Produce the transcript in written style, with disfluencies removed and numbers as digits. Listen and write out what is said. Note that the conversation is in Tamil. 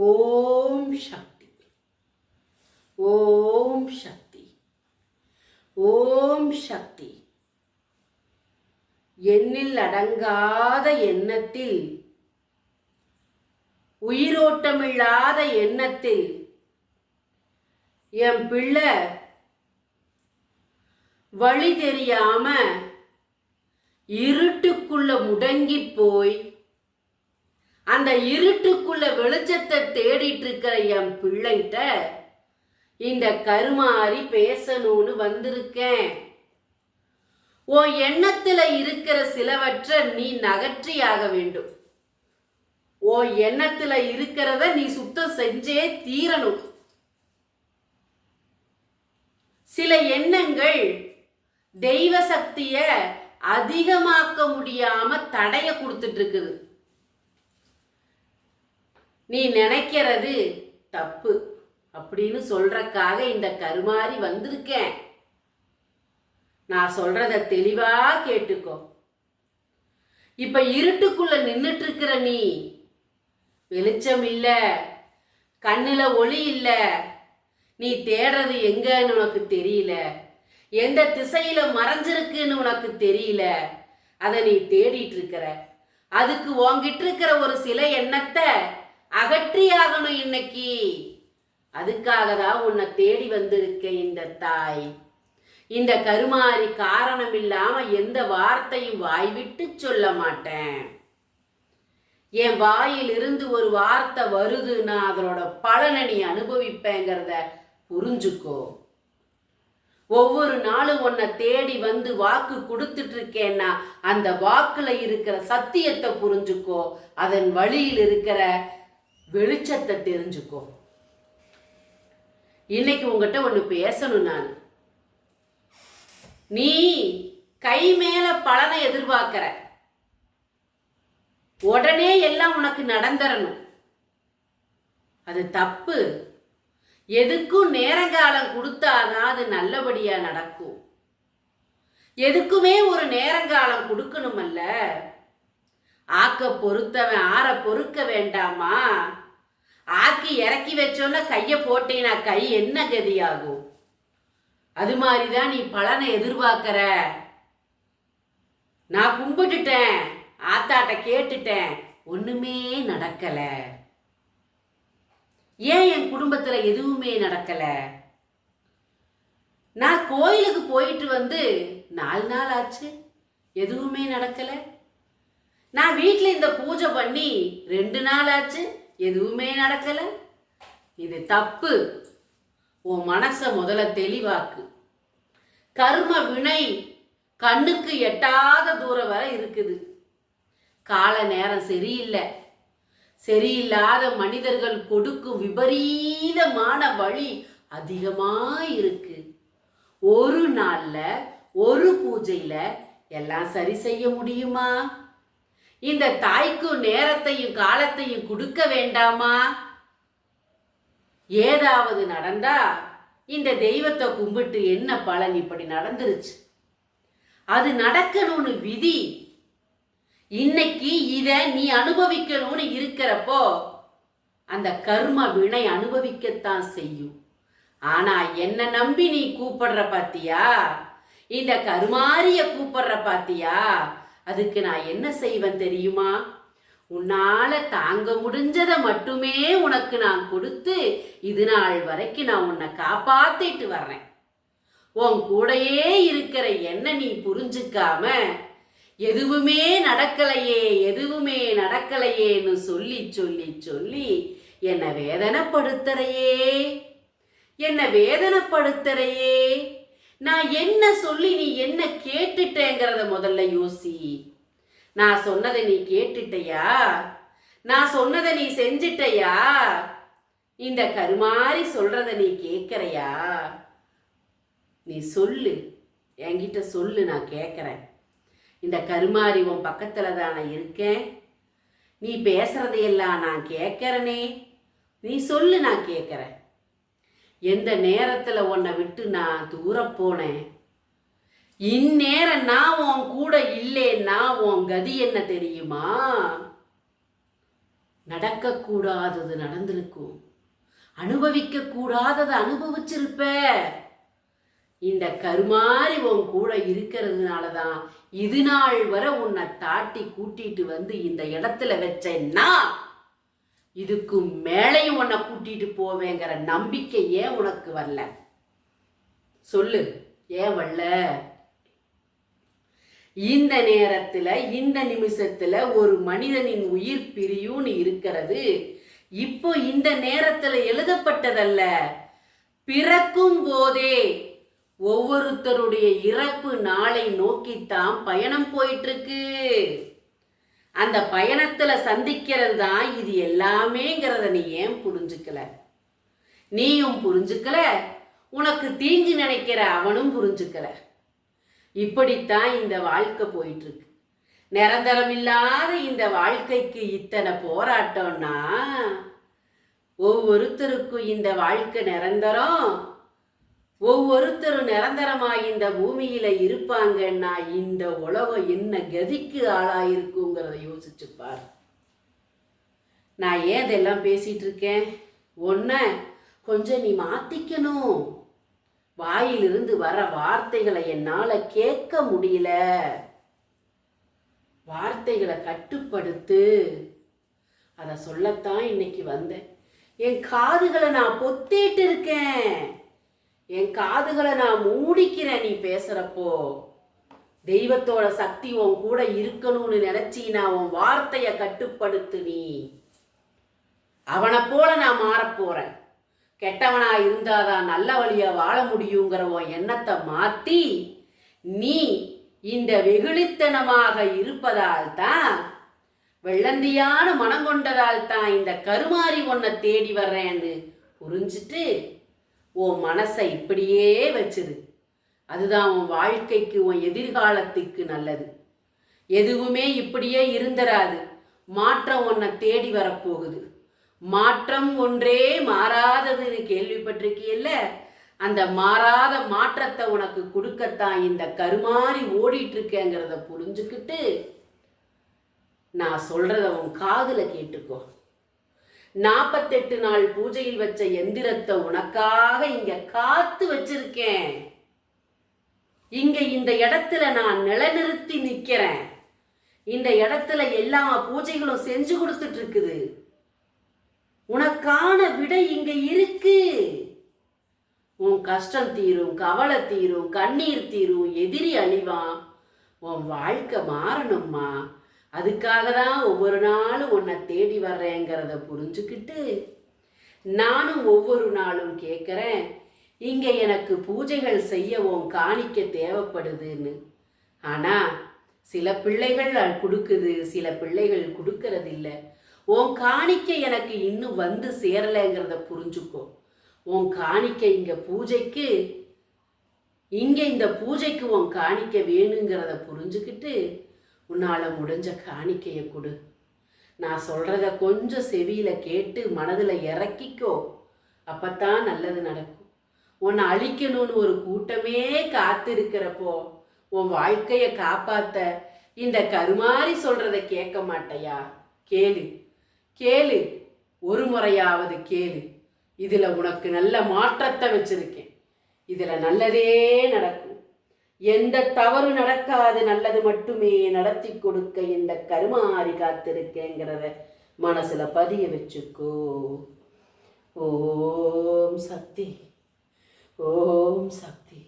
ஓம் சக்தி, ஓம் சக்தி, ஓம் சக்தி. எண்ணில் அடங்காத எண்ணத்தில், உயிரோட்டமில்லாத எண்ணத்தில் என் பிள்ளை வழி தெரியாம இருட்டுக்குள்ள முடங்கி போய் அந்த இருட்டுக்குள்ள வெளிச்சத்தை தேடிட்டு இருக்கிற என் பிள்ளைகிட்ட இந்த கருமாறி பேசணும்னு வந்திருக்கேன். உன் எண்ணத்துல இருக்கிற சிலவற்றை நீ நகற்றியாக வேண்டும். உன் எண்ணத்துல இருக்கிறத நீ சுத்தம் செஞ்சே தீரணும். சில எண்ணங்கள் தெய்வ சக்திய அதிகமாக்க முடியாம தடைய கொடுத்துட்டு இருக்குது. நீ நினைக்கிறது தப்பு அப்படின்னு சொல்றக்காக இந்த கருமாறி வந்திருக்கேன். நான் சொல்றத தெளிவா கேட்டுக்கோ. இப்ப இருட்டுக்குள்ள நின்னுட்டு இருக்கிற நீ, வெளிச்சம் இல்ல, கண்ணுல ஒளி இல்ல, நீ தேடுறது எங்கன்னு உனக்கு தெரியல, எந்த திசையில மறைஞ்சிருக்குன்னு உனக்கு தெரியல, அதை நீ தேடிட்டு இருக்கிற. அதுக்கு உன்கிட்ட இருக்கிற ஒரு சில எண்ணத்தை அகற்றியாகணும் இன்னைக்கு. அதுக்காக தான் உன்னை தேடி வந்திருக்க இந்த தாய். இந்த கருமாறி காரணம் இல்லாம எந்த வார்த்தையும் வாய் விட்டு சொல்ல மாட்டேன். என் வாயில் இருந்து ஒரு வார்த்தை வருதுன்னா அதனோட பலனை நீ அனுபவிப்பேங்கிறத புரிஞ்சுக்கோ. ஒவ்வொரு நாளும் உன்னை தேடி வந்து வாக்கு கொடுத்துட்டு இருக்கேன்னா அந்த வாக்குல இருக்கிற சத்தியத்தை புரிஞ்சுக்கோ. அதன் வழியில் இருக்கிற வெளிச்சத்தை தெரிஞ்சுக்கோ. இன்னைக்கு உங்ககிட்ட ஒண்ணு பேசணும். நான் நீ கை மேல பலனை எதிர்பார்க்கிற, உடனே எல்லாம் உனக்கு நடந்துறணும். அது தப்பு. எதுக்கும் நேரங்காலம் கொடுத்தாதான் அது நல்லபடியா நடக்கும். எதுக்குமே ஒரு நேரங்காலம் கொடுக்கணுமல்ல. ஆக்க பொறுத்தவன் ஆற பொறுக்க வேண்டாமா? ஆக்கி இறக்கி வச்சோன்னா கைய போட்டேனா கை என்ன கதியாகும்? அது மாதிரிதான் நீ பலனை எதிர்பார்க்கிற. நான் கும்பிட்டுட்டேன், ஆத்தாட்ட கேட்டுட்டேன், ஒண்ணுமே நடக்கல. ஏன் என் குடும்பத்துல எதுவுமே நடக்கல? நான் கோயிலுக்கு போயிட்டு வந்து 4 நாள் ஆச்சு, எதுவுமே நடக்கல. நான் வீட்டுல இந்த பூஜை பண்ணி 2 நாள் ஆச்சு, எதுவுமே நடக்கல. இது தப்பு. உன் மனச முதல்ல தெளிவாக்கு. கர்ம வினை கண்ணுக்கு எட்டாத தூரம் வரை இருக்குது. கால நேரம் சரியில்லை. சரியில்லாத மனிதர்கள் கொடுக்கும் விபரீதமான வழி அதிகமா இருக்கு. ஒரு நாள்ல ஒரு பூஜையில எல்லாம் சரி செய்ய முடியுமா? இந்த தாய்க்கும் நேரத்தையும் காலத்தையும் கொடுக்க வேண்டாமா? ஏதாவது நடந்தா இந்த தெய்வத்தை கும்பிட்டு என்ன பலன்? இப்படி நடந்துருச்சு, அது நடக்கணும்னு விதி. இன்னைக்கு இத நீ அனுபவிக்கணும்னு இருக்கிறப்போ அந்த கர்ம வினை அனுபவிக்கத்தான் செய்யும். ஆனா என்ன நம்பி நீ கூப்பிடுற பாத்தியா? இந்த கருமாரிய கூப்பிடுற பாத்தியா? அதுக்கு நான் என்ன செய்வேன் தெரியுமா? உன்னால தாங்க முடிஞ்சதை மட்டுமே உனக்கு நான் கொடுத்து இது நாள் வரைக்கும் நான் உன்னை காப்பாத்திட்டு வர்றேன். உன் கூடையே இருக்கிற என்ன நீ புரிஞ்சுக்காம எதுவுமே நடக்கலையே எதுவுமே நடக்கலையேன்னு சொல்லி சொல்லி சொல்லி என்னை வேதனைப்படுத்துறையே, என்னை வேதனைப்படுத்துறையே. நான் என்ன சொல்லி நீ என்ன கேட்டுட்டேங்கிறத முதல்ல யோசி. நான் சொன்னதை நீ கேட்டுட்டையா? நான் சொன்னதை நீ செஞ்சிட்டையா? இந்த கருமாறி சொல்றத நீ கேட்கறையா? நீ சொல்லு, என்கிட்ட சொல்லு, நான் கேட்கறேன். இந்த கருமாறி உன் பக்கத்துல தானே இருக்கேன். நீ பேசுறதையெல்லாம் நான் கேட்கறனே. நீ சொல்லு, நான் கேட்கறேன். எந்த நேரத்துல உன்னை விட்டு நான் தூர போனேன்? இந்நேரம் நான் உன் கூட இல்லேன்னா உன் கதி என்ன தெரியுமா? நடக்கக்கூடாதது நடந்திருக்கும், அனுபவிக்க கூடாததை அனுபவிச்சிருப்ப. இந்த கருமாறி உன் கூட இருக்கிறதுனால தான் இது நாள் வரை உன்னை தாட்டி கூட்டிட்டு வந்து இந்த இடத்துல வச்சேன்னா இதுக்கு மேலையும் உன்னை கூட்டிட்டு போவேங்கிற நம்பிக்கை ஏன் உனக்கு வரல? சொல்லு, ஏன் வரல? இந்த நேரத்துல இந்த நிமிஷத்துல ஒரு மனிதனின் உயிர் பிரியும்னு இருக்கிறது இப்போ இந்த நேரத்துல எழுதப்பட்டதல்ல. பிறக்கும் போதே ஒவ்வொருத்தருடைய இறப்பு நாளை நோக்கித்தான் பயணம் போயிட்டு இருக்கு. அந்த பயணத்துல சந்திக்கிறது தான் இது எல்லாமேங்கிறத நீ ஏன் புரிஞ்சுக்கல? நீயும் புரிஞ்சுக்கல, உனக்கு தீங்கு நினைக்கிற அவனும் புரிஞ்சுக்கல. இப்படித்தான் இந்த வாழ்க்கை போயிட்டு இருக்கு. நிரந்தரம் இல்லாத இந்த வாழ்க்கைக்கு இத்தனை போராட்டம்னா ஒவ்வொருத்தருக்கும் இந்த வாழ்க்கை நிரந்தரம். ஒவ்வொருத்தரும் நிரந்தரமாய் இந்த பூமியில இருப்பாங்கன்னா இந்த உலகம் என்ன கதிக்கு ஆளாயிருக்குங்கிறத யோசிச்சு பார். நான் ஏன் இதெல்லாம் பேசிட்டு இருக்கேன்? ஒன்ன கொஞ்சம் நீ மாத்திக்கணும். வாயிலிருந்து வர வார்த்தைகளை என்னால கேட்க முடியல. வார்த்தைகளை கட்டுப்படுத்து. அதை சொல்லத்தான் இன்னைக்கு வந்தேன். என் காதுகளை நான் பொத்திட்டு இருக்கேன், என் காதுகளை நான் மூடிக்கிறேன். நீ பேசுறப்போ தெய்வத்தோட சக்தி உன் கூட இருக்கணும்னு நினைச்சீனா உன் வார்த்தைய கட்டுப்படுத்து. நீ அவனை போல நான் மாறப்போறேன். கெட்டவனா இருந்தாதான் நல்ல வழியா வாழ முடியுங்கிற உன் எண்ணத்தை மாத்தி நீ இந்த வெகுளித்தனமாக இருப்பதால் தான், வெள்ளந்தியான மனம் கொண்டதால் தான் இந்த கருமாறி உன்னை தேடி வர்றேன்னு புரிஞ்சுட்டு உன் மனசை இப்படியே வச்சிரு. அதுதான் உன் வாழ்க்கைக்கு, உன் எதிர்காலத்துக்கு நல்லது. எதுவுமே இப்படியே இருந்தராது. மாற்றம் உன்னை தேடி வரப்போகுது. மாற்றம் ஒன்றே மாறாததுன்னு கேள்விப்பட்டிருக்கியல்ல, அந்த மாறாத மாற்றத்தை உனக்கு கொடுக்கத்தான் இந்த கருமாறி ஓடிட்டு இருக்கேங்கிறத புரிஞ்சுக்கிட்டு நான் சொல்றத உன் காதுல கேட்டுக்கோ. 48 நாள் பூஜையில் வச்ச எந்திரத்தை உனக்காக இங்க காத்து வச்சிருக்கேன். இங்க இந்த இடத்துல நான் நிலைநிறுத்தி நிக்கிறேன். இந்த இடத்துல எல்லா பூஜைகளும் செஞ்சு கொடுத்துட்டு இருக்குது. உனக்கான விடை இங்க இருக்கு. உன் கஷ்டம் தீரும், கவலை தீரும், கண்ணீர் தீரும், எதிரி அழிவான். உன் வாழ்க்கை மாறணும்மா. அதுக்காக தான் ஒவ்வொரு நாளும் உன்னை தேடி வர்றேங்கிறத புரிஞ்சுக்கிட்டு நானும் ஒவ்வொரு நாளும் கேட்குறேன், இங்கே எனக்கு பூஜைகள் செய்ய உன் காணிக்க தேவைப்படுதுன்னு. ஆனால் சில பிள்ளைகள் கொடுக்குது, சில பிள்ளைகள் கொடுக்கறதில்ல. உன் காணிக்க எனக்கு இன்னும் வந்து சேரலைங்கிறத புரிஞ்சுக்கோ. உன் காணிக்க இங்கே பூஜைக்கு, இங்கே இந்த பூஜைக்கு உன் காணிக்க வேணுங்கிறத புரிஞ்சுக்கிட்டு உன்னால் முடிஞ்ச காணிக்கையை கொடு. நான் சொல்கிறத கொஞ்சம் செவியில் கேட்டு மனதில் இறக்கிக்கோ. அப்பத்தான் நல்லது நடக்கும். உன்னை அழிக்கணும்னு ஒரு கூட்டமே காத்திருக்கிறப்போ உன் வாழ்க்கையை காப்பாற்ற இந்த கருமாறி சொல்கிறத கேட்க மாட்டையா? கேளு, கேளு, ஒரு முறையாவது கேளு. இதில் உனக்கு நல்ல மாற்றத்தை வச்சிருக்கேன். இதில் நல்லதே நடக்கும். எந்த தவறு நடக்காது, நல்லது மட்டுமே நடத்தி கொடுக்க இந்த கருமாறி காத்திருக்கேங்கிறத மனசுல பதிய வச்சுக்கோ. ஓம் சக்தி, ஓம் சக்தி.